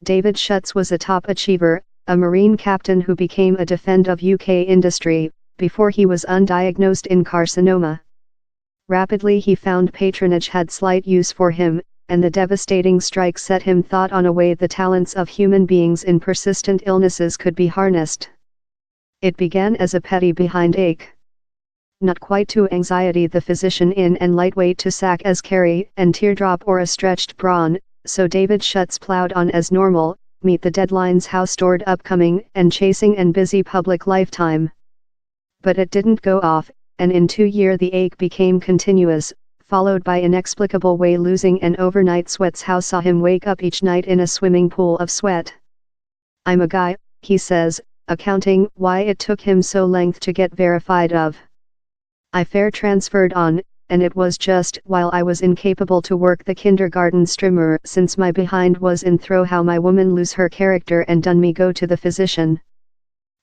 David Schutz was a top achiever, a Marine captain who became a defender of UK industry, before he was undiagnosed in carcinoma. Rapidly he found patronage had slight use for him, and the devastating strike set him thought on a way the talents of human beings in persistent illnesses could be harnessed. It began as a petty behind ache. Not quite to anxiety the physician in and lightweight to sack as carry and teardrop or a stretched brawn, so David Schutz plowed on as normal, meet the deadlines how stored upcoming and chasing and busy public lifetime. But it didn't go off, and in 2 years the ache became continuous, followed by inexplicable way losing and overnight sweats how saw him wake up each night in a swimming pool of sweat. I'm a guy, he says, accounting why it took him so length to get verified of. I fair transferred on, and it was just while I was incapable to work the kindergarten strimmer since my behind was in throw how my woman lose her character and done me go to the physician.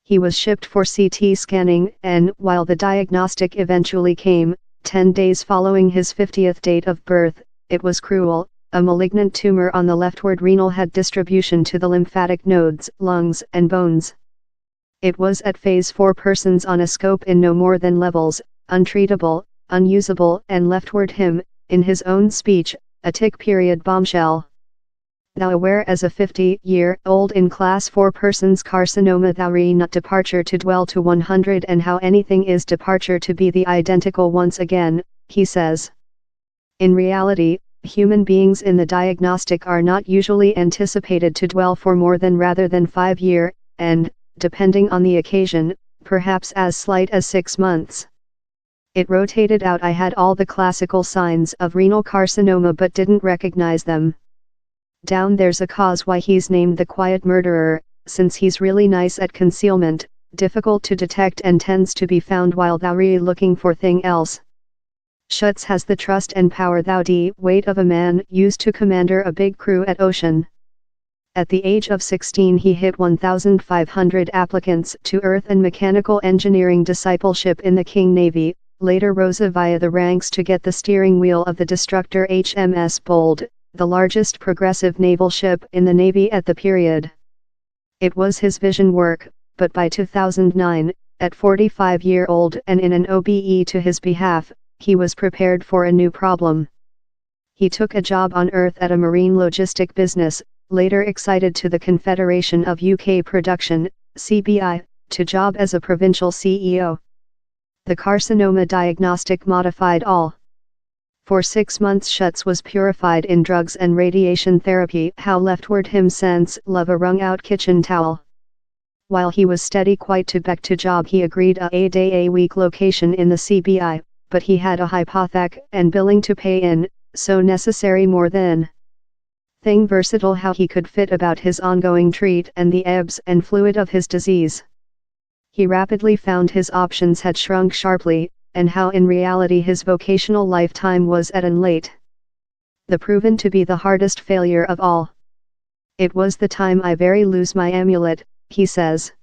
He was shipped for CT scanning and while the diagnostic eventually came, 10 days following his 50th date of birth, it was cruel, a malignant tumor on the leftward renal had distribution to the lymphatic nodes, lungs and bones. It was at phase 4 persons on a scope in no more than levels, untreatable, unusable and leftward him, in his own speech, a tick period bombshell. Thou aware as a 50-year-old in class 4 persons carcinoma thou re not departure to dwell to 100 and how anything is departure to be the identical once again, he says. In reality, human beings in the diagnostic are not usually anticipated to dwell for more than rather than 5 years, and, depending on the occasion, perhaps as slight as 6 months. It rotated out I had all the classical signs of renal carcinoma but didn't recognize them. Down there's a cause why he's named the quiet murderer, since he's really nice at concealment, difficult to detect and tends to be found while thou re looking for thing else. Schutz has the trust and power thou weight of a man used to commander a big crew at ocean. At the age of 16 he hit 1,500 applicants to earth and mechanical engineering discipleship in the King Navy, later rose via the ranks to get the steering wheel of the destructor HMS Bold, the largest progressive naval ship in the Navy at the period. It was his vision work, but by 2009, at 45-year-old and in an OBE to his behalf, he was prepared for a new problem. He took a job on Earth at a marine logistic business, later excited to the Confederation of UK Production, CBI, to job as a provincial CEO. The carcinoma diagnostic modified all. For 6 months Schutz was purified in drugs and radiation therapy how leftward him sense love a wrung out kitchen towel. While he was steady quite to back to job he agreed a day a week location in the CBI, but he had a hypothec and billing to pay in, so necessary more than thing versatile how he could fit about his ongoing treat and the ebbs and fluid of his disease. He rapidly found his options had shrunk sharply, and how in reality his vocational lifetime was at an late. The proven to be the hardest failure of all. It was the time I very lose my amulet, he says.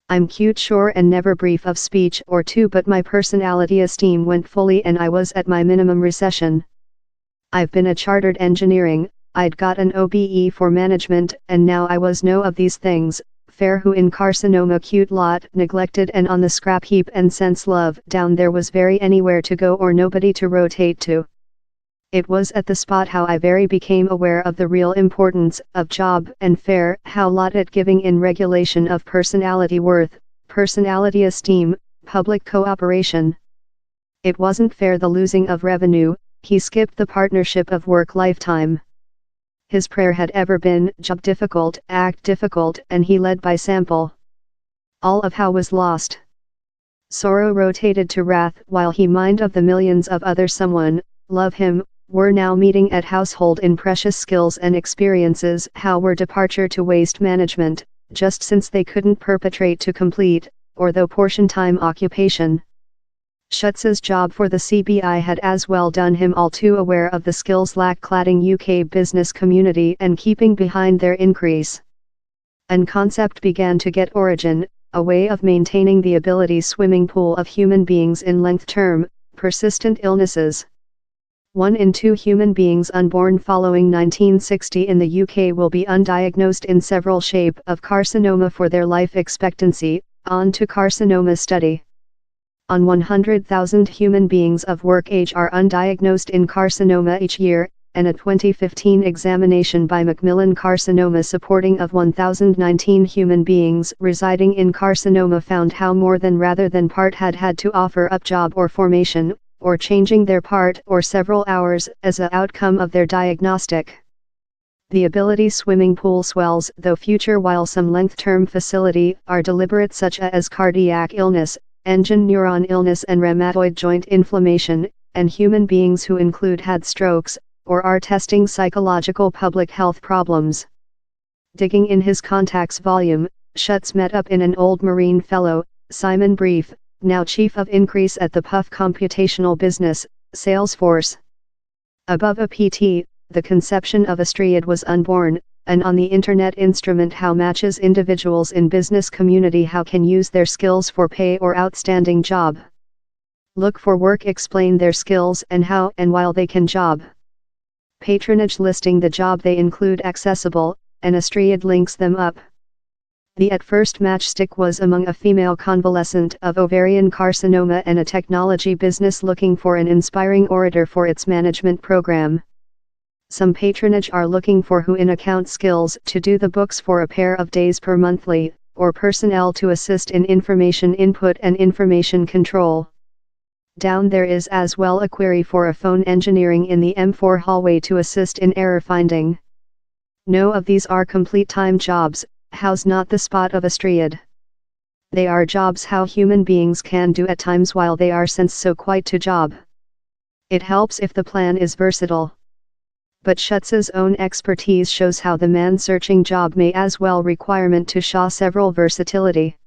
I'm cute sure and never brief of speech or two but my personality esteem went fully and I was at my minimum recession. I've been a chartered engineering, I'd got an OBE for management and now I was no of these things. Fair who in carcinoma cute lot neglected and on the scrap heap and sense love down there was very anywhere to go or nobody to rotate to. It was at the spot how I very became aware of the real importance of job and fair how lot it giving in regulation of personality worth, personality esteem, public cooperation. It wasn't fair the losing of revenue, he skipped the partnership of work lifetime. His prayer had ever been, job difficult, act difficult, and he led by sample. All of how was lost. Sorrow rotated to wrath while he mind of the millions of other someone, love him, were now meeting at household in precious skills and experiences how were departure to waste management, just since they couldn't perpetrate to complete, or though portion time occupation. Schutz's job for the CBI had as well done him all too aware of the skills lack-cladding UK business community and keeping behind their increase. An concept began to get origin, a way of maintaining the ability swimming pool of human beings in length term, persistent illnesses. 1 in 2 human beings unborn following 1960 in the UK will be undiagnosed in several shape of carcinoma for their life expectancy. On to carcinoma study. On 100,000 human beings of work age are undiagnosed in carcinoma each year, and a 2015 examination by Macmillan Carcinoma supporting of 1,019 human beings residing in carcinoma found how more than rather than part had to offer up job or formation, or changing their part or several hours as a outcome of their diagnostic. The ability swimming pool swells though future while some length-term facility are deliberate such as cardiac illness, engine neuron illness and rheumatoid joint inflammation, and human beings who include had strokes, or are testing psychological public health problems. Digging in his contacts volume, Schutz met up in an old Marine fellow, Simon Brief, now chief of increase at the Puff Computational Business, Salesforce. Above a PT, the conception of a striad was unborn, and on the internet instrument how matches individuals in business community how can use their skills for pay or outstanding job. Look for work explain their skills and how and while they can job. Patronage listing the job they include accessible, and a striad links them up. The at first matchstick was among a female convalescent of ovarian carcinoma and a technology business looking for an inspiring orator for its management program. Some patronage are looking for who in account skills to do the books for a pair of days per monthly, or personnel to assist in information input and information control. Down there is as well a query for a phone engineering in the M4 hallway to assist in error finding. No of these are complete time jobs. How's not the spot of a striad? They are jobs how human beings can do at times while they are sense so quite to job. It helps if the plan is versatile. But Schutz's own expertise shows how the man searching job may as well requirement to show several versatility.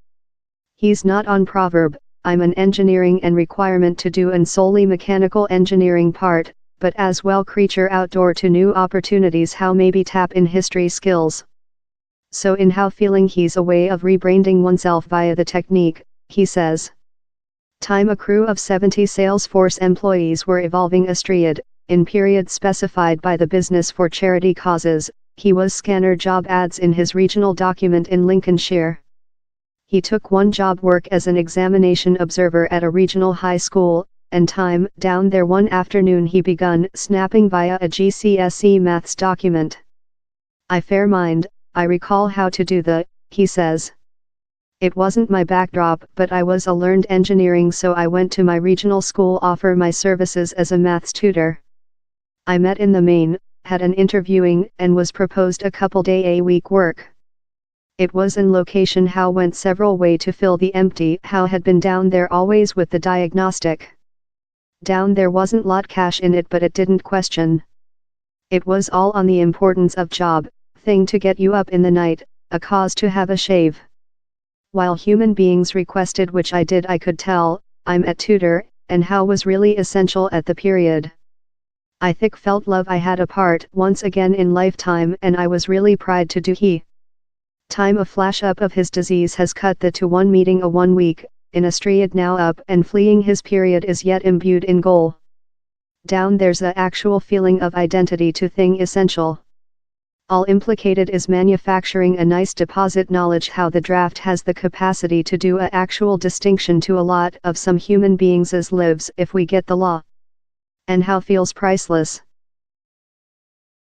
He's not on proverb, I'm an engineering and requirement to do and solely mechanical engineering part, but as well creature outdoor to new opportunities how maybe tap in history skills. So in how feeling he's a way of rebranding oneself via the technique, he says. Time a crew of 70 Salesforce employees were evolving a striad, in period specified by the business for charity causes. He was scanner job ads in his regional document in Lincolnshire. He took one job work as an examination observer at a regional high school, and time down there one afternoon he begun snapping via a GCSE maths document. I fair mind, I recall how to do he says. It wasn't my backdrop but I was a learned engineering so I went to my regional school offer my services as a maths tutor. I met in the main, had an interviewing and was proposed a couple day a week work. It was in location how went several way to fill the empty how had been down there always with the diagnostic. Down there wasn't lot cash in it but it didn't question. It was all on the importance of job, thing to get you up in the night, a cause to have a shave. While human beings requested which I did I could tell, I'm a tutor, and how was really essential at the period. I thick felt love I had a part once again in lifetime and I was really proud to do he. Time a flash up of his disease has cut the to one meeting a 1 week, in a striad now up and fleeing his period is yet imbued in goal. Down there's a actual feeling of identity to thing essential. All implicated is manufacturing a nice deposit knowledge how the draft has the capacity to do a actual distinction to a lot of some human beings as lives if we get the law. And how feels priceless.